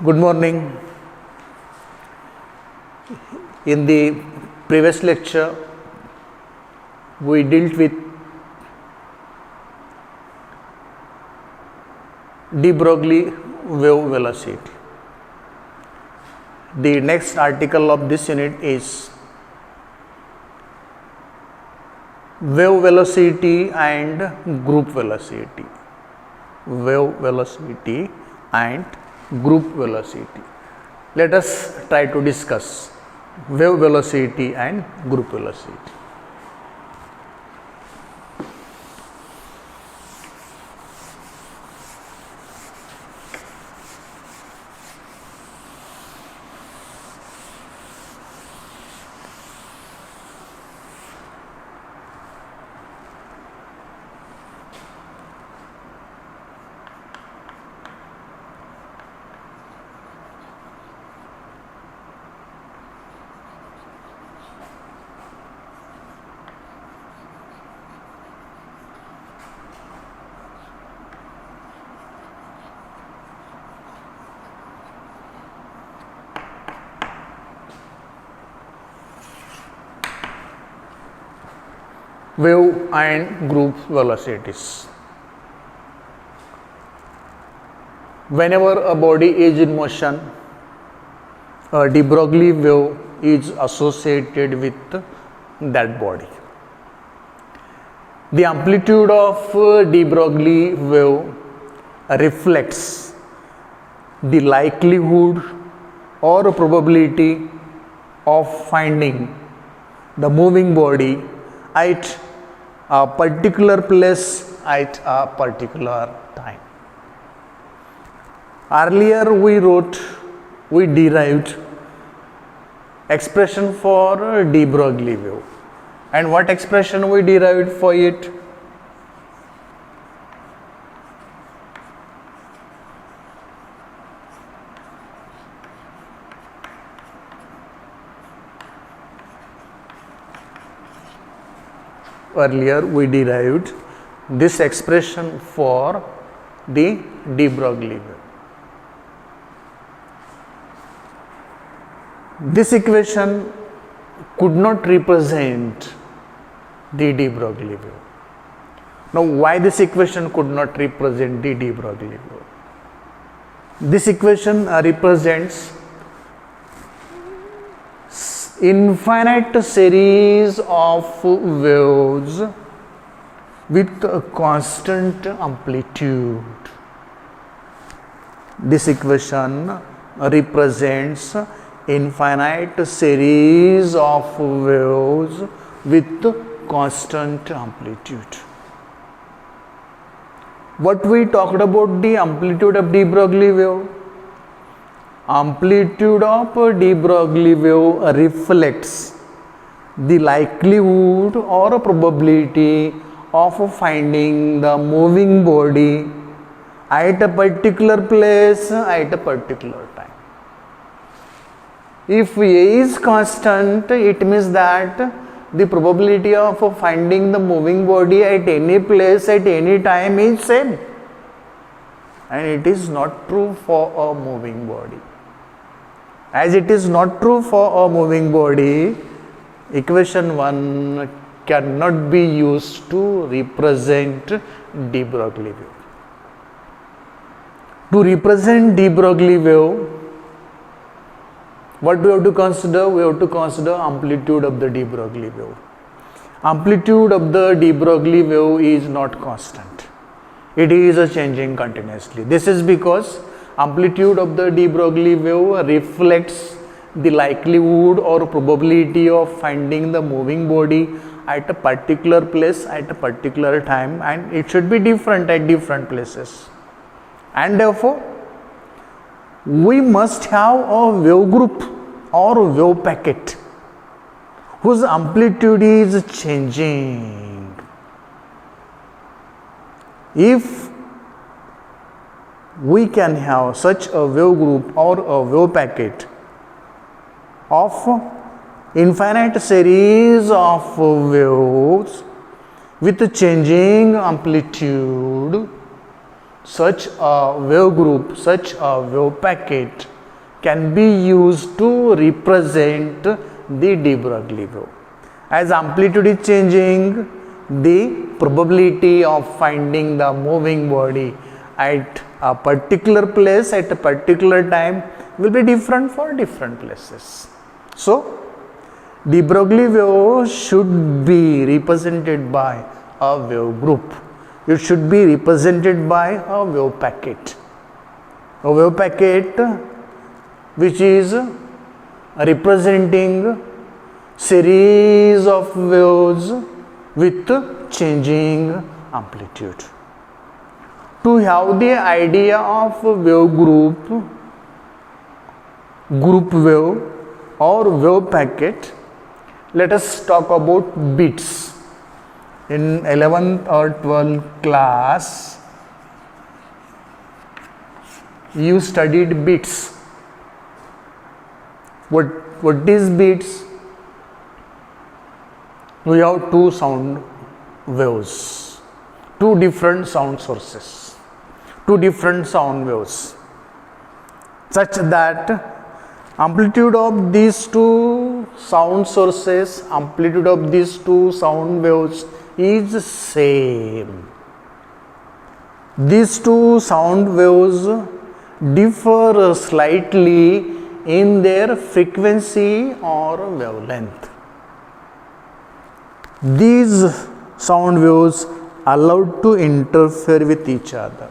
Good morning. In the previous lecture, we dealt with de Broglie wave velocity. The next article of this unit is wave velocity and group velocity. Wave velocity and group velocity. Let us try to discuss wave velocity and group velocity. Wave and group velocities. Whenever a body is in motion, a de Broglie wave is associated with that body. The amplitude of de Broglie wave reflects the likelihood or probability of finding the moving body at a particular place at a particular time. Earlier we derived expression for de Broglie wave. And what expression we derived for it? Earlier we derived this expression for the de Broglie wave. This equation could not represent the de Broglie wave. Now, why this equation could not represent the de Broglie wave? This equation represents infinite series of waves with a constant amplitude. This equation represents infinite series of waves with constant amplitude. What we talked about the amplitude of de Broglie wave? Amplitude of de Broglie wave reflects the likelihood or probability of finding the moving body at a particular place at a particular time. If A is constant, it means that the probability of finding the moving body at any place at any time is same, and it is not true for a moving body. As it is not true for a moving body, equation 1 cannot be used to represent de Broglie wave. To represent de Broglie wave, what do we have to consider? We have to consider amplitude of the de Broglie wave. Amplitude of the de Broglie wave is not constant. It is changing continuously. This is because amplitude of the de Broglie wave reflects the likelihood or probability of finding the moving body at a particular place at a particular time, and it should be different at different places. And therefore, we must have a wave group or wave packet whose amplitude is changing. If we can have such a wave group or a wave packet of infinite series of waves with changing amplitude, such a wave group, such a wave packet can be used to represent the de Broglie wave. As amplitude is changing, the probability of finding the moving body at a particular place at a particular time will be different for different places. So, de Broglie wave should be represented by a wave group. It should be represented by a wave packet. A wave packet which is representing series of waves with changing amplitude. To have the idea of wave group wave or wave packet, let us talk about bits. In 11th or 12th class, you studied bits. What is bits? We have two sound waves, two different sound sources, two different sound waves, such that amplitude of these two sound sources, amplitude of these two sound waves is same. These two sound waves differ slightly in their frequency or wavelength. These sound waves allowed to interfere with each other.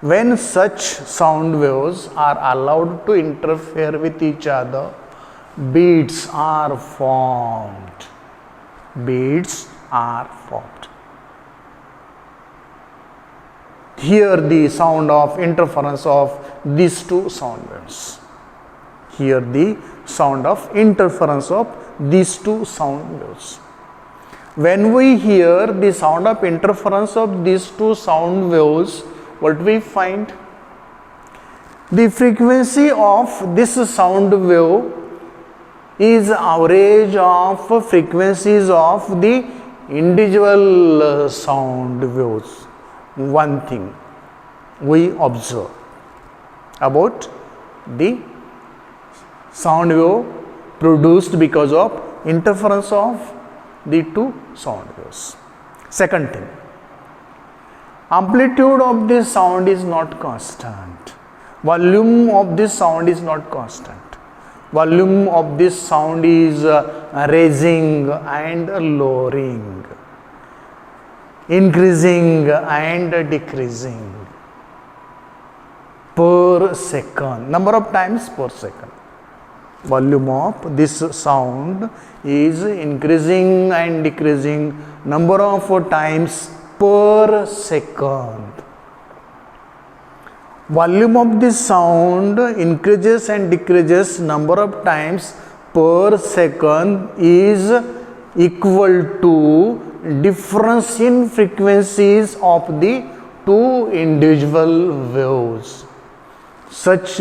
When such sound waves are allowed to interfere with each other, beats are formed. Beats are formed. Hear the sound of interference of these two sound waves. Hear the sound of interference of these two sound waves. When we hear the sound of interference of these two sound waves, what we find? The frequency of this sound wave is average of frequencies of the individual sound waves. One thing we observe about the sound wave produced because of interference of the two sound waves. Second thing, amplitude of this sound is not constant. Volume of this sound is not constant. Volume of this sound is raising and lowering, increasing and decreasing per second, number of times per second. Volume of this sound is increasing and decreasing number of times per second. Volume of this sound increases and decreases number of times per second is equal to difference in frequencies of the two individual waves. Such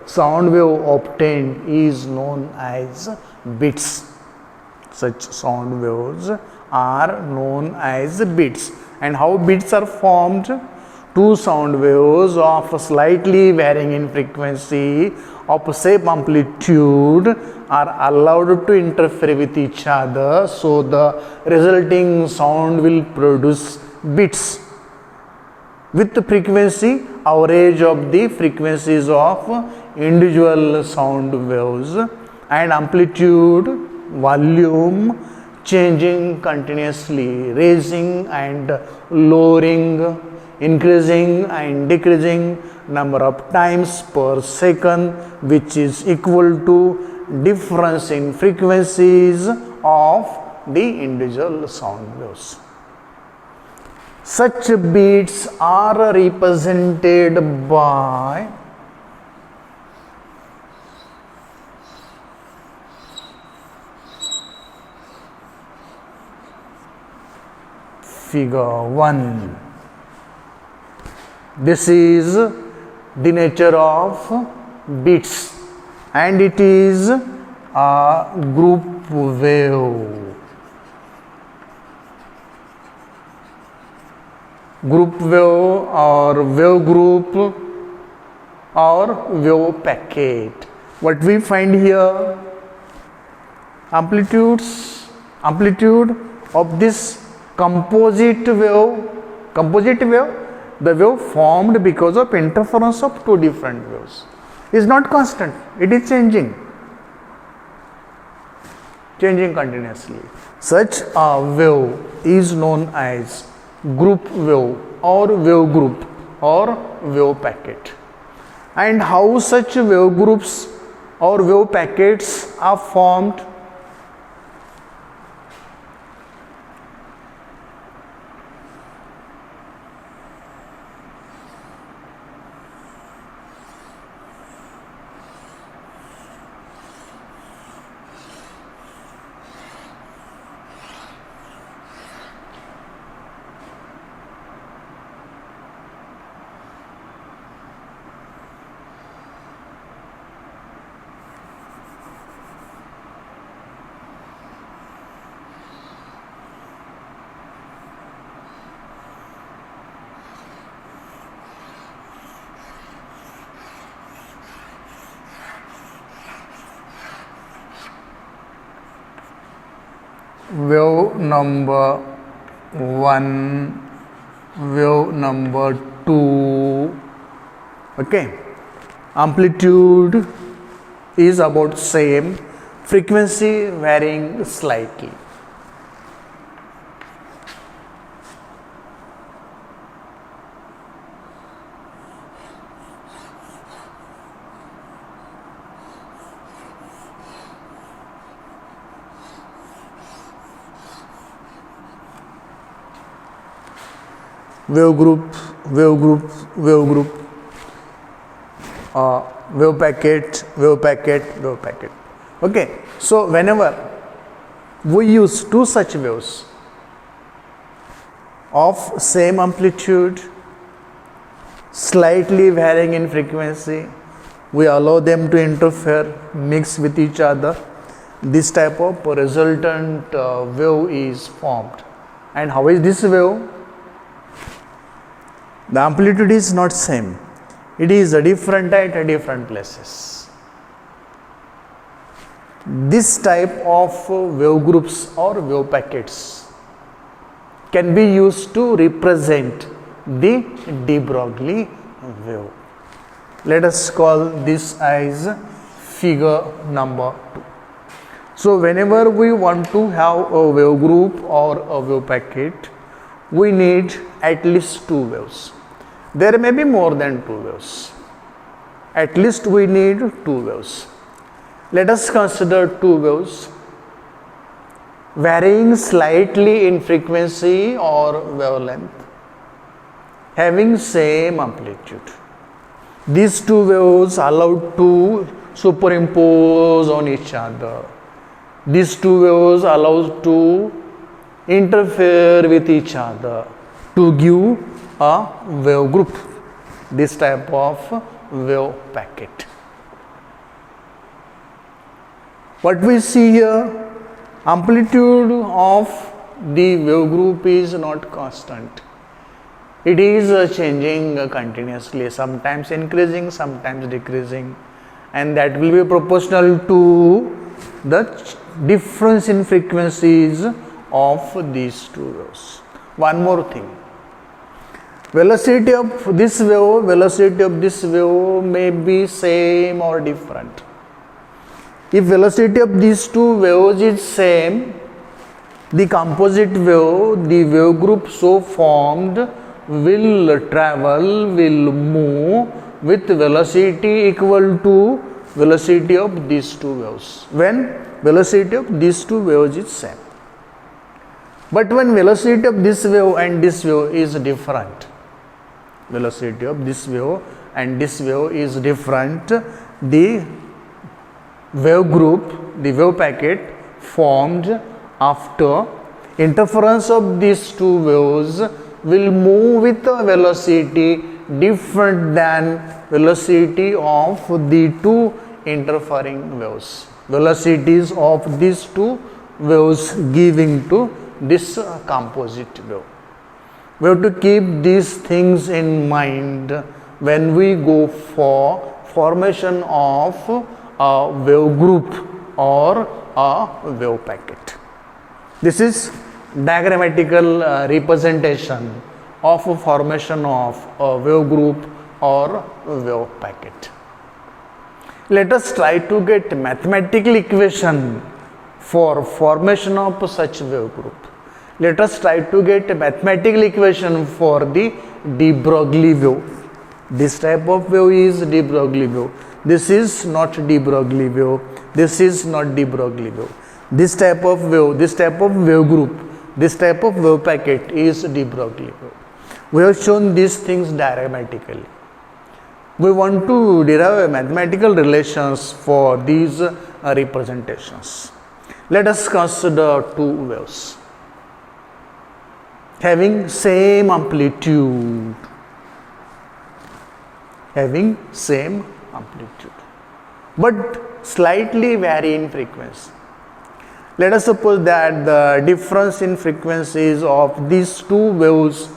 sound wave obtained is known as bits. Such sound waves are known as bits. And how bits are formed? Two sound waves of slightly varying in frequency of same amplitude are allowed to interfere with each other, so the resulting sound will produce bits with the frequency average of the frequencies of individual sound waves and amplitude, volume changing continuously, raising and lowering, increasing and decreasing number of times per second, which is equal to difference in frequencies of the individual sound waves. Such beats are represented by figure 1. This is the nature of beats and it is a group wave. Group wave or wave group or wave packet. What we find here? Amplitude of this composite wave, the wave formed because of interference of two different waves, is not constant. It is changing continuously. Such a wave is known as group wave or wave group or wave packet. And how such wave groups or wave packets are formed? Wave number 1, wave number 2. Okay, amplitude is about same, frequency varying slightly. Wave group, wave packet. Okay, so whenever we use two such waves of same amplitude, slightly varying in frequency, we allow them to interfere, mix with each other. This type of resultant wave is formed. And how is this wave? The amplitude is not same. It is different at different places. This type of wave groups or wave packets can be used to represent the de Broglie wave. Let us call this as figure number 2. So whenever we want to have a wave group or a wave packet, we need at least two waves. There may be more than two waves. At least we need two waves. Let us consider two waves varying slightly in frequency or wavelength, having same amplitude. These two waves allowed to superimpose on each other. These two waves allowed to interfere with each other to give a wave group, this type of wave packet. What we see here, amplitude of the wave group is not constant. It is changing continuously, sometimes increasing, sometimes decreasing, and that will be proportional to the difference in frequencies of these two waves. One more thing. Velocity of this wave may be same or different. If velocity of these two waves is same, the composite wave, the wave group so formed will move with velocity equal to velocity of these two waves, when velocity of these two waves is same. But when velocity of this wave and this wave is different, velocity of this wave and this wave is different, the wave group, the wave packet formed after interference of these two waves will move with a velocity different than velocity of the two interfering waves. Velocities of these two waves giving to this composite wave. We have to keep these things in mind when we go for formation of a wave group or a wave packet. This is diagrammatical representation of a formation of a wave group or wave packet. Let us try to get mathematical equation for formation of such wave group. Let us try to get a mathematical equation for the de Broglie wave. This type of wave is de Broglie wave. This is not de Broglie wave. This is not de Broglie wave. This type of wave group, this type of wave packet is de Broglie wave. We have shown these things diagrammatically. We want to derive mathematical relations for these representations. Let us consider two waves having same amplitude, but slightly vary in frequency. Let us suppose that the difference in frequencies of these two waves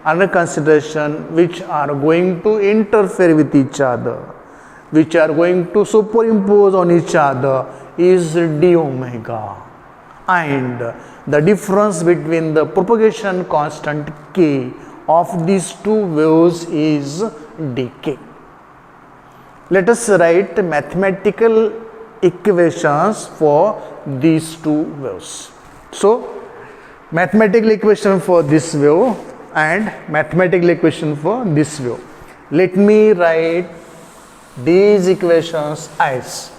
under consideration, which are going to interfere with each other, which are going to superimpose on each other, is d omega, and the difference between the propagation constant k of these two waves is dk. Let us write mathematical equations for these two waves. So, mathematical equation for this wave and mathematical equation for this wave. Let me write these equations as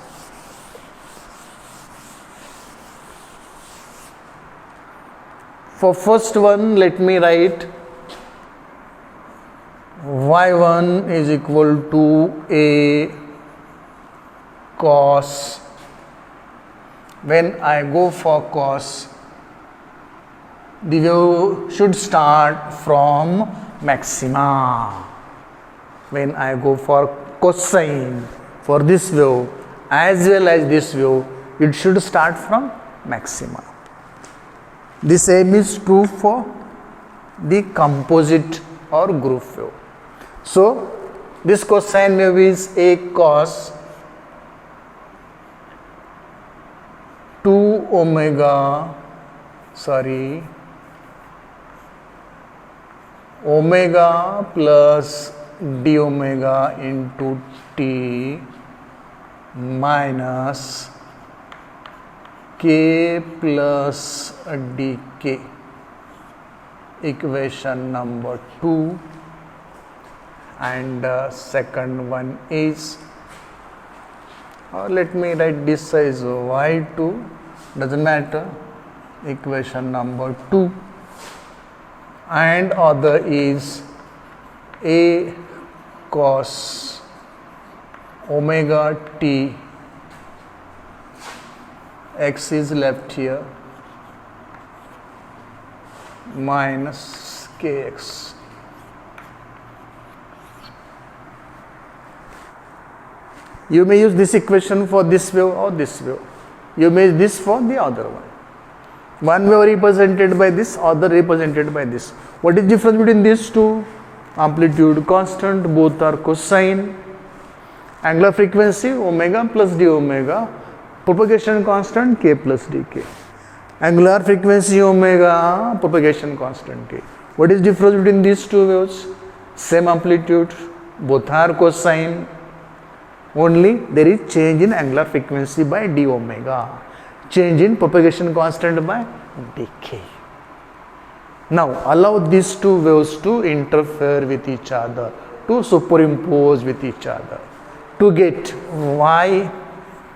for first one, let me write y1 is equal to a cos. When I go for cos, the wave should start from maxima. When I go for cosine for this wave as well as this wave, it should start from maxima. The same is true for the composite or group wave. So, this cosine wave is a cos 2 omega plus d omega into t minus k plus dk, equation number 2, and second one is, let me write this as y2, doesn't matter, equation number 2, and other is a cos omega t, x is left here, minus kx. You may use this equation for this wave or this wave. You may use this for the other one. One wave represented by this, other represented by this. What is the difference between these two? Amplitude constant, both are cosine. Angular frequency omega plus d omega. Propagation constant k plus dk. Angular frequency omega, propagation constant k. What is the difference between these two waves? Same amplitude, both are cosine. Only there is change in angular frequency by d omega, change in propagation constant by dk. Now allow these two waves to interfere with each other, to superimpose with each other, to get y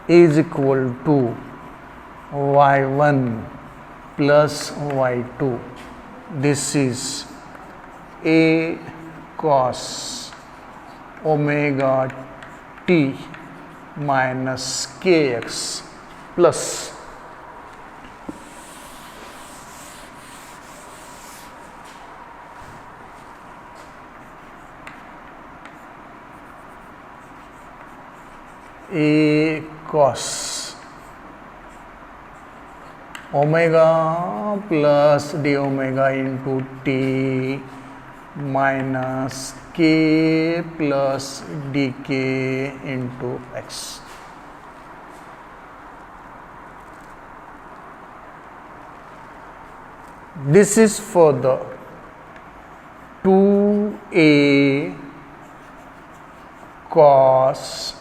is equal to y1 plus y2. This is a cos omega t minus kx plus a cos omega plus d omega into t minus k plus dk into x. This is for the 2a cos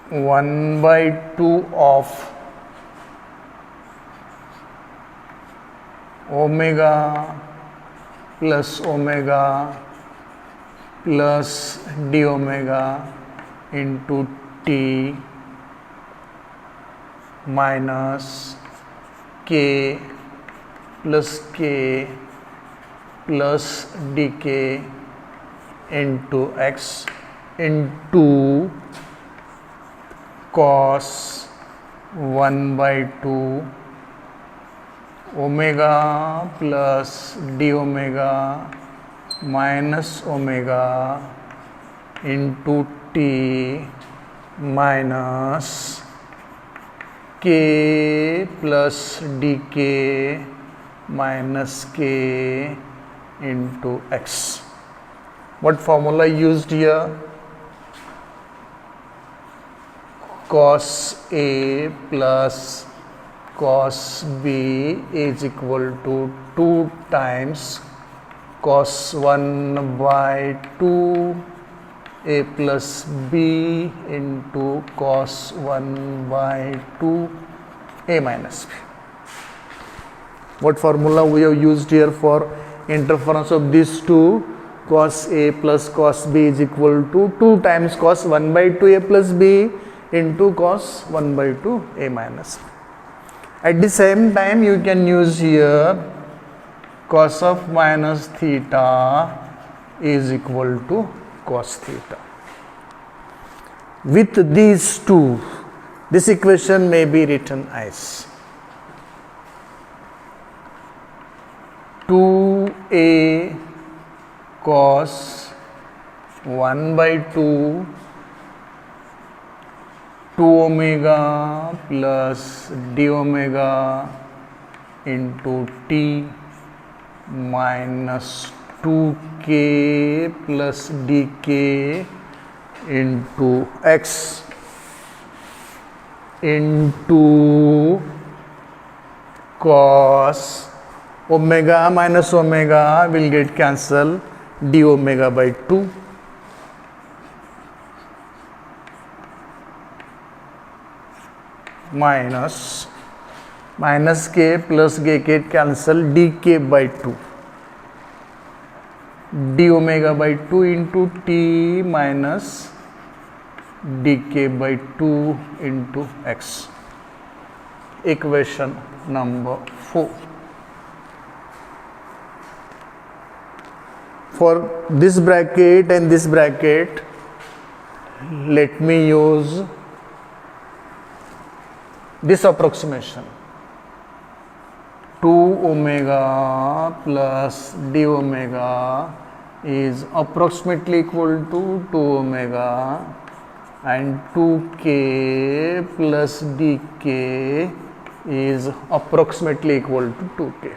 1 by 2 of omega plus omega plus d omega into t minus k plus k plus dk into x into cos 1 by 2 omega plus d omega minus omega into t minus k plus dk minus k into x. What formula used here? Cos A plus cos B is equal to 2 times cos 1 by 2 A plus B into cos 1 by 2 A minus B. What formula we have used here for interference of these two? Cos A plus cos B is equal to 2 times cos 1 by 2 A plus B into cos 1 by 2 A minus B. At the same time, you can use here cos of minus theta is equal to cos theta. With these two, this equation may be written as 2a cos 1 by 2 omega plus d omega into t minus 2k plus dk into x into cos omega minus omega will get cancelled, d omega by 2 minus k plus k get cancelled, dk by 2 d omega by 2 into t minus dk by 2 into x. Equation number 4. For this bracket and this bracket, let me use this approximation. 2 omega plus d omega is approximately equal to 2 omega and 2k plus dk is approximately equal to 2k.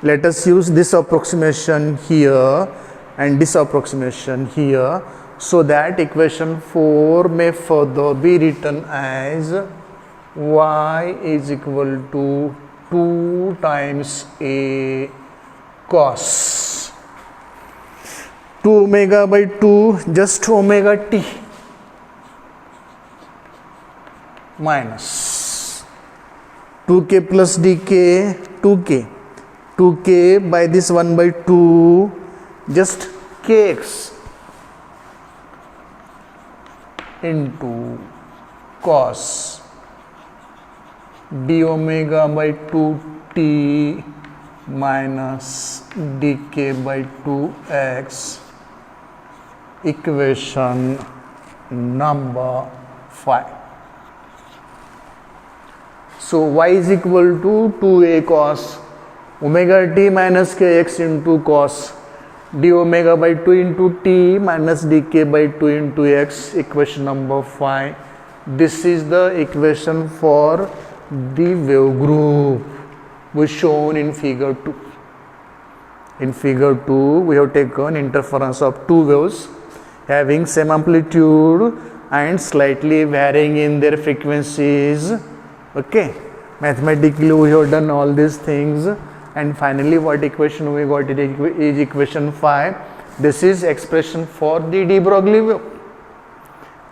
Let us use this approximation here and this approximation here, so that equation 4 may further be written as y is equal to 2 times a cos 2 omega by 2 just omega t minus 2k plus dk 2k by this 1 by 2 just kx into cos d omega by 2t minus dk by 2x. Equation number 5. So y is equal to 2a cos omega t minus kx into cos d omega by 2 into t minus dk by 2 into x. Equation number 5. This is the equation for the wave group which shown in figure 2. In figure 2, we have taken interference of two waves having same amplitude and slightly varying in their frequencies. Okay, mathematically we have done all these things, and finally what equation we got is equation 5. This is expression for the de Broglie wave.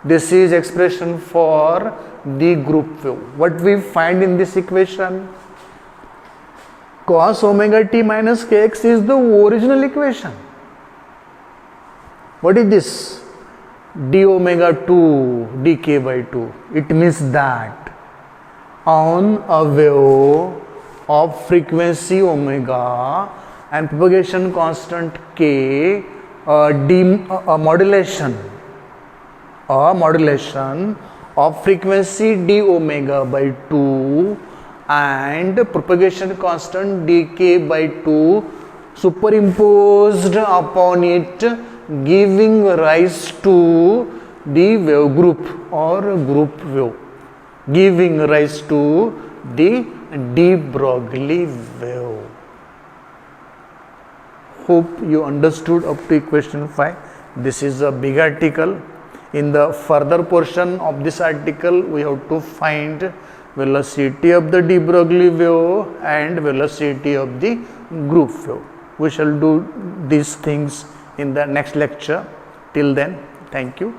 This is expression for the group wave. What we find in this equation? Cos omega t minus kx is the original equation. What is this? D omega 2 dk by 2. It means that on a wave of frequency omega and propagation constant k, a modulation of frequency d omega by 2 and propagation constant dk by 2 superimposed upon it, giving rise to the wave group or group wave, giving rise to the de Broglie wave. Hope you understood up to equation 5. This is a big article. In the further portion of this article, we have to find velocity of the de Broglie wave and velocity of the group wave. We shall do these things in the next lecture. Till then, thank you.